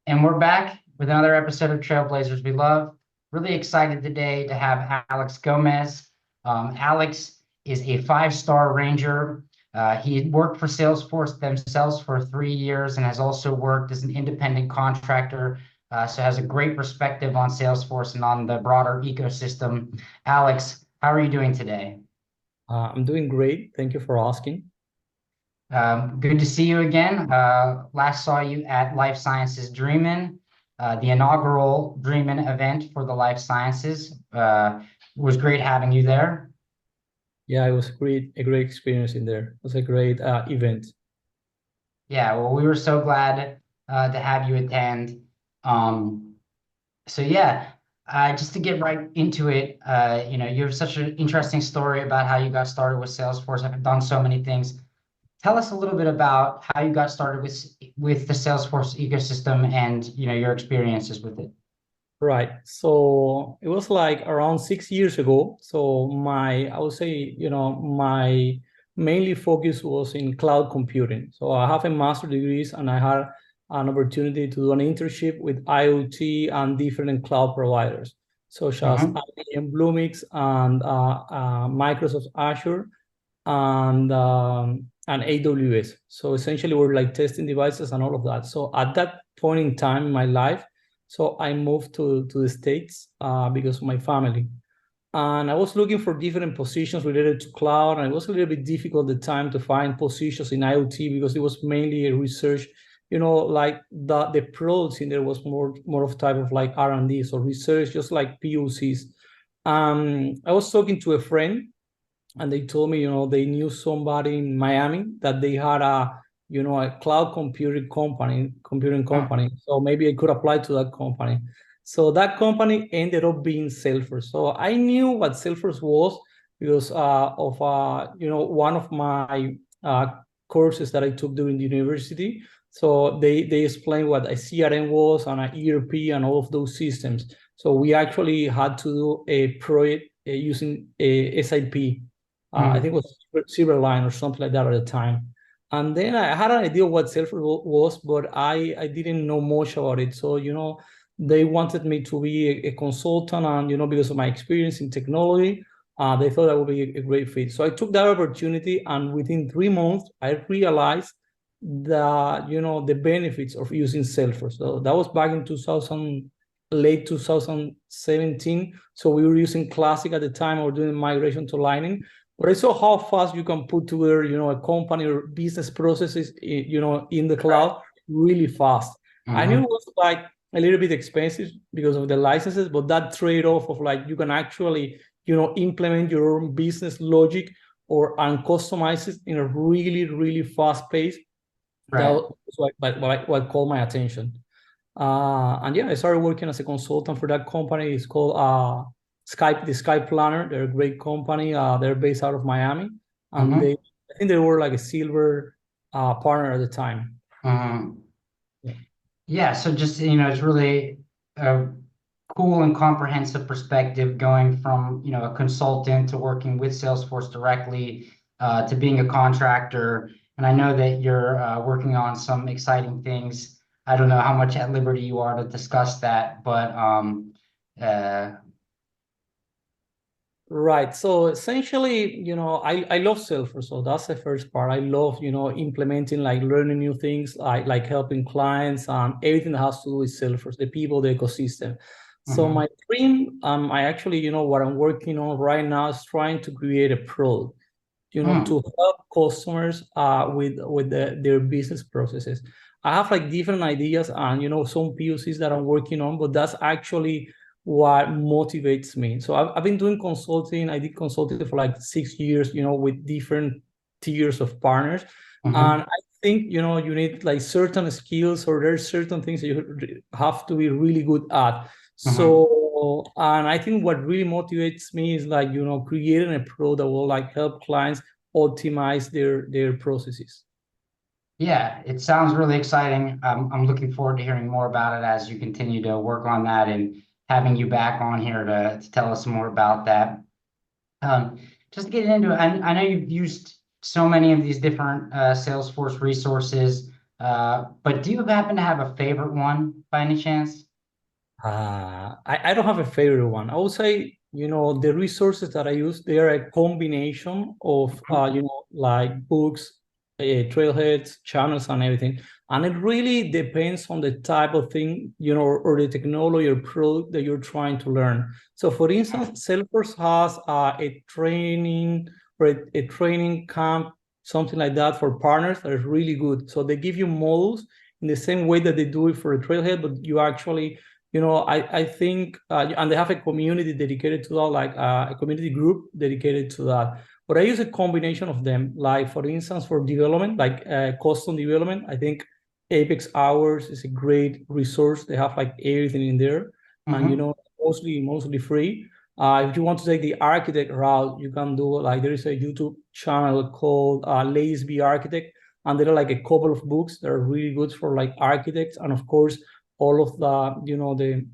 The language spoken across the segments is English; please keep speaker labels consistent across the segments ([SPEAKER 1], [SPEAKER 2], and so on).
[SPEAKER 1] And we're back with another episode of Trailblazers We Love. Really excited today to have Alex Gomez. Alex is a five-star Ranger. He worked for Salesforce themselves for 3 years and has also worked as an independent contractor, so has a great perspective on Salesforce and on the broader ecosystem. Alex, how are you doing today?
[SPEAKER 2] I'm doing great. Thank you for asking.
[SPEAKER 1] Good to see you again. Last saw you at Life Sciences Dreamin', the inaugural Dreamin' event for the Life Sciences. Was great having you there.
[SPEAKER 2] Yeah, it was a great experience in there. It was a great event.
[SPEAKER 1] Yeah, well, we were so glad to have you attend. Um, so yeah, just to get right into it, you have such an interesting story about how you got started with Salesforce. I've done so many things. Tell us a little bit about how you got started with the Salesforce ecosystem and your experiences with it.
[SPEAKER 2] Right. So it was like around 6 years ago. So I would say, my mainly focus was in cloud computing. So I have a master degrees and I had an opportunity to do an internship with IoT and different cloud providers, such as
[SPEAKER 1] Hmm.
[SPEAKER 2] IBM Bluemix and Microsoft Azure and AWS. So essentially, we're like testing devices and all of that. So at that point in time in my life, so I moved to the States because of my family. And I was looking for different positions related to cloud. And it was a little bit difficult at the time to find positions in IoT because it was mainly a research, like the products in there was more of type of like R&D, so research, just like POCs. I was talking to a friend and they told me, they knew somebody in Miami that they had a cloud computing company. So maybe I could apply to that company. So that company ended up being Salesforce. So I knew what Salesforce was because of one of my courses that I took during the university. So they explained what a CRM was and an ERP and all of those systems. So we actually had to do a project using a SIP. I think it was Silverline or something like that at the time. And then I had an idea what Salesforce was, but I didn't know much about it. So, they wanted me to be a consultant and, because of my experience in technology, they thought that would be a great fit. So I took that opportunity and within 3 months, I realized the benefits of using Salesforce. So that was back in 2000, late 2017. So we were using Classic at the time, or doing migration to Lightning. But I saw how fast you can put together, a company or business processes, in the cloud really fast. I knew it
[SPEAKER 1] Hmm.
[SPEAKER 2] was like a little bit expensive because of the licenses, but that trade-off of like you can actually, implement your own business logic and customize it in a really, really fast pace. That
[SPEAKER 1] Right.
[SPEAKER 2] was what caught my attention. And yeah, I started working as a consultant for that company. It's called the Sky Planner. They're a great company. They're based out of Miami, and
[SPEAKER 1] Hmm.
[SPEAKER 2] I think they were like a silver partner at the time.
[SPEAKER 1] Hmm.
[SPEAKER 2] Yeah.
[SPEAKER 1] Yeah, so just, it's really a cool and comprehensive perspective going from, a consultant to working with Salesforce directly, to being a contractor. And I know that you're working on some exciting things. I don't know how much at liberty you are to discuss that, but uh,
[SPEAKER 2] Right. So essentially, I love Salesforce. So that's the first part. I love, implementing, like learning new things, like helping clients and everything that has to do with Salesforce, the people, the ecosystem. So
[SPEAKER 1] mhm,
[SPEAKER 2] my dream, I actually, what I'm working on right now is trying to create a product, to help customers with their business processes. I have like different ideas and some POCs that I'm working on, but that's actually what motivates me. So I've been doing consulting. I did consulting for like 6 years, with different tiers of partners. And
[SPEAKER 1] mhm,
[SPEAKER 2] I think, you need like certain skills, or there's certain things that you have to be really good at.
[SPEAKER 1] mhm.
[SPEAKER 2] So, and I think what really motivates me is like, creating a product that will like help clients optimize their processes.
[SPEAKER 1] Yeah, it sounds really exciting. I'm looking forward to hearing more about it as you continue to work on that and having you back on here to tell us more about that. Um, just to get into it, I know you've used so many of these different Salesforce resources. But do you happen to have a favorite one by any chance?
[SPEAKER 2] I don't have a favorite one. I would say, the resources that I use, they are a combination of, like books, trailheads, channels, and everything. And it really depends on the type of thing, or the technology or product that you're trying to learn. So for instance, Salesforce has a training or a training camp, something like that for partners that is really good. So they give you modules in the same way that they do it for a trailhead, but you actually I think, and they have a community dedicated to that, like a community group dedicated to that. But I use a combination of them. Like, for instance, for development, like custom development, I think Apex Hours is a great resource. They have like everything in there, and
[SPEAKER 1] Mm-hmm.
[SPEAKER 2] mostly free. If you want to take the architect route, you can do like there is a YouTube channel called Lazy Be Architect, and there are like a couple of books that are really good for like architects, and of course all of the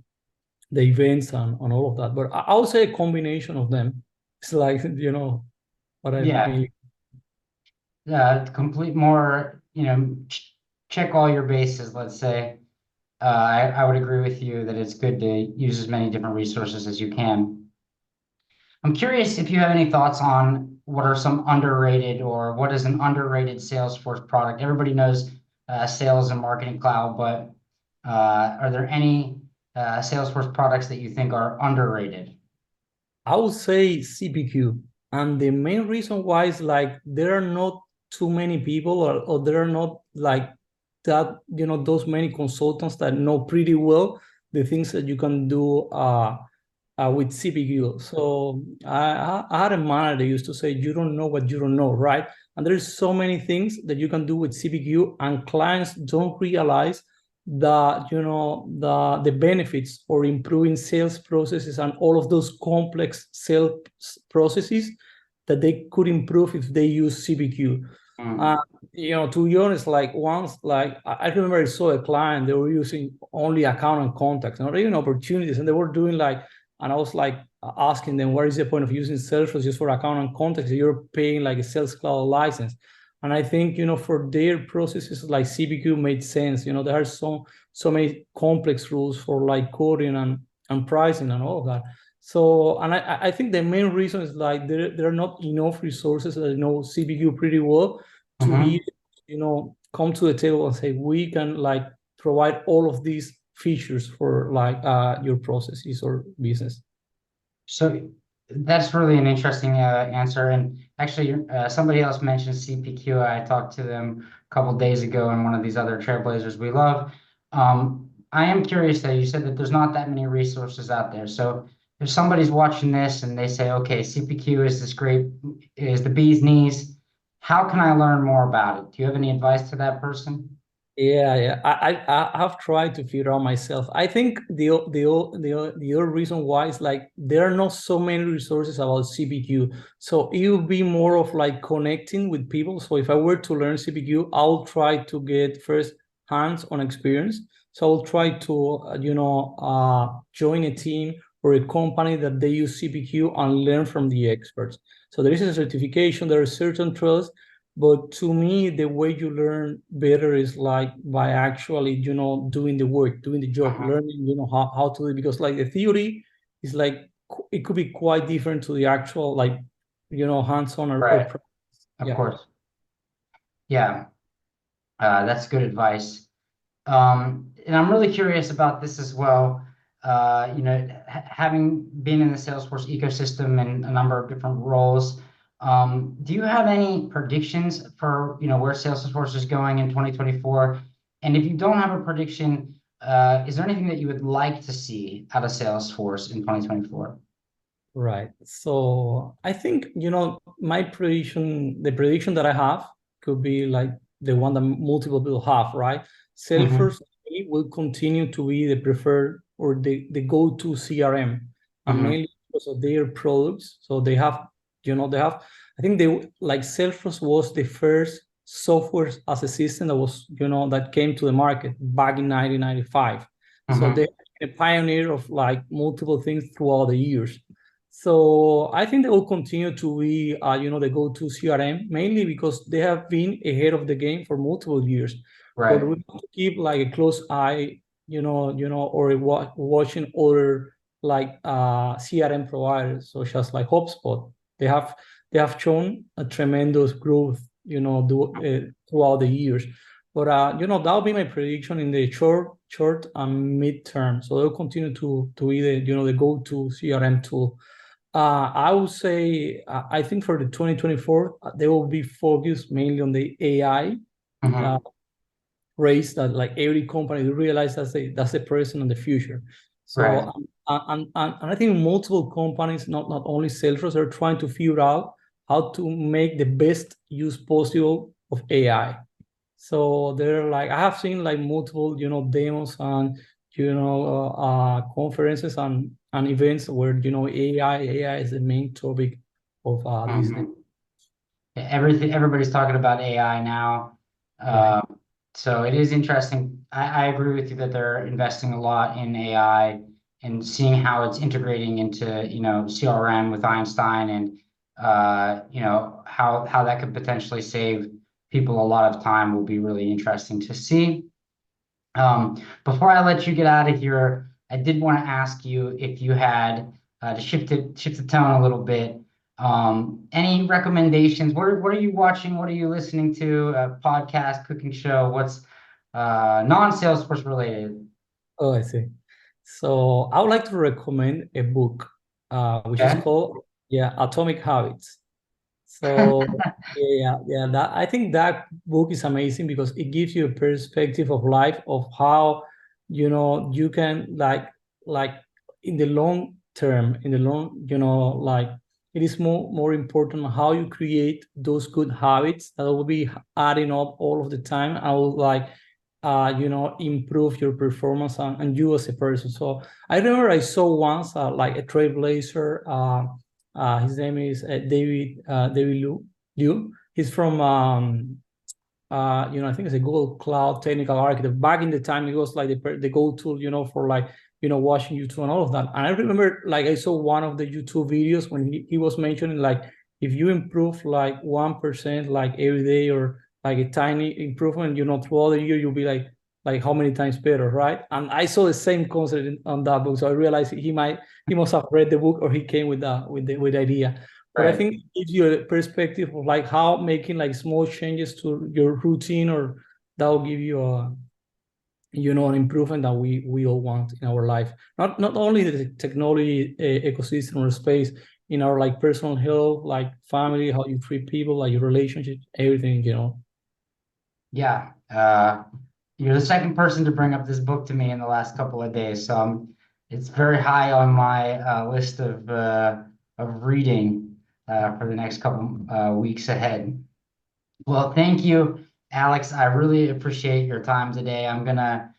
[SPEAKER 2] events and all of that. But I would say a combination of them. It's like what I
[SPEAKER 1] Yeah,
[SPEAKER 2] mainly.
[SPEAKER 1] complete more, check all your bases, let's say. I would agree with you that it's good to use as many different resources as you can. I'm curious if you have any thoughts on what are some underrated or what is an underrated Salesforce product. Everybody knows Sales and Marketing Cloud, but are there any Salesforce products that you think are underrated?
[SPEAKER 2] I would say CPQ. And the main reason why is like there are not too many people, or there are not like that, those many consultants that know pretty well the things that you can do with CPQ. So I had a manager that used to say, you don't know what you don't know, right? And there's so many things that you can do with CPQ, and clients don't realize the benefits for improving sales processes and all of those complex sales processes that they could improve if they use CPQ.
[SPEAKER 1] Mm.
[SPEAKER 2] Uh, to be honest, like once, like I remember I saw a client, they were using only account and contacts, not even opportunities, and they were doing like, and I was like asking them, what is the point of using Salesforce just for account and contacts? You're paying like a Sales Cloud license. And I think, for their processes, like CPQ made sense. There are so many complex rules for like coding and pricing and all of that. So, and I think the main reason is like there are not enough resources that know CPQ pretty well to be,
[SPEAKER 1] Hmm.
[SPEAKER 2] come to the table and say, we can like provide all of these features for like your processes or business.
[SPEAKER 1] So that's really an interesting answer. And actually, somebody else mentioned CPQ. I talked to them a couple days ago in one of these other Trailblazers we love. I am curious though, you said that there's not that many resources out there. So if somebody's watching this and they say, okay, CPQ is this great, is the bee's knees, how can I learn more about it? Do you have any advice to that person?
[SPEAKER 2] Yeah. I have tried to figure out myself. I think the other reason why is like there are not so many resources about CPQ. So it would be more of like connecting with people. So if I were to learn CPQ, I'll try to get first hands-on experience. So I'll try to join a team or a company that they use CPQ and learn from the experts. So there is a certification, there are certain trails, but to me, the way you learn better is like by actually, doing the work, doing the job,
[SPEAKER 1] Uh-huh.
[SPEAKER 2] learning, how to do it. Because like the theory is like, it could be quite different to the actual, like, hands-on or
[SPEAKER 1] Right.
[SPEAKER 2] practice.
[SPEAKER 1] Of
[SPEAKER 2] Yeah.
[SPEAKER 1] course. Yeah. That's good advice. And I'm really curious about this as well. Having been in the Salesforce ecosystem in a number of different roles, do you have any predictions for, where Salesforce is going in 2024? And if you don't have a prediction, is there anything that you would like to see out of Salesforce in 2024?
[SPEAKER 2] Right. So I think, my prediction, the prediction that I have could be like the one that multiple people have, right?
[SPEAKER 1] Mm-hmm.
[SPEAKER 2] Salesforce will continue to be the preferred or the go-to CRM, and
[SPEAKER 1] Mm-hmm.
[SPEAKER 2] mainly because of their products. So I think they like Salesforce was the first software as a system that was, that came to the market back in 1995. So
[SPEAKER 1] Mm-hmm.
[SPEAKER 2] they're a pioneer of like multiple things throughout the years. So I think they will continue to be, the go-to CRM, mainly because they have been ahead of the game for multiple years.
[SPEAKER 1] Right.
[SPEAKER 2] we have to keep like a close eye, or watching other like CRM providers such as like HubSpot. They have shown a tremendous growth, throughout the years. But that'll be my prediction in the short and mid-term. So they'll continue to be the go-to CRM tool. I would say I think for the 2024 they will be focused mainly on the AI
[SPEAKER 1] Mhm.
[SPEAKER 2] race, that like every company realize that's the present and the future.
[SPEAKER 1] Right.
[SPEAKER 2] So and I think multiple companies, not only Salesforce, are trying to figure out how to make the best use possible of AI. So they're like, I have seen like multiple, demos and, conferences and events where, AI is the main topic of these days.
[SPEAKER 1] Mhm. Everybody's talking about AI now.
[SPEAKER 2] Right.
[SPEAKER 1] So it is interesting. I agree with you that they're investing a lot in AI and seeing how it's integrating into, CRM with Einstein and, how that could potentially save people a lot of time will be really interesting to see. Before I let you get out of here, I did want to ask you if you had to shift the tone a little bit. Any recommendations? What are you watching? What are you listening to? A podcast, cooking show? What's non-Salesforce related?
[SPEAKER 2] Oh, I see. So I would like to recommend a book, which is
[SPEAKER 1] Okay.
[SPEAKER 2] called, Atomic Habits. So yeah, that I think that book is amazing because it gives you a perspective of life, of how, you can like in the long term, like it is more important how you create those good habits that will be adding up all of the time. I will like improve your performance and you as a person. So I remember I saw once like a trailblazer. His name is David Liu. He's from I think it's a Google Cloud technical architect. Back in the time, he was like the go-to, for like watching YouTube and all of that. And I remember like I saw one of the YouTube videos when he was mentioning like if you improve like 1% like every day, or like a tiny improvement, throughout the year, you'll be like how many times better, right? And I saw the same concept on that book, so I realized he must have read the book, or he came with the idea. But I
[SPEAKER 1] Right.
[SPEAKER 2] think it gives you a perspective of like how making like small changes to your routine, or that will give you an improvement that we all want in our life. Not only the technology ecosystem or space, in our like personal health, like family, how you treat people, like your relationships, everything.
[SPEAKER 1] Yeah. You're the second person to bring up this book to me in the last couple of days, so it's very high on my list of reading for the next couple weeks ahead. Well, thank you, Alex. I really appreciate your time today. I'm gonna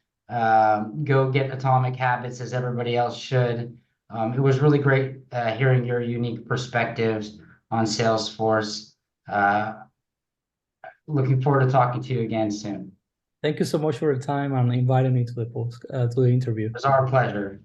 [SPEAKER 1] go get Atomic Habits as everybody else should. It was really great hearing your unique perspectives on Salesforce. Uh, Looking forward to talking to you again soon.
[SPEAKER 2] Thank you so much for your time and inviting me to the interview.
[SPEAKER 1] It was our pleasure.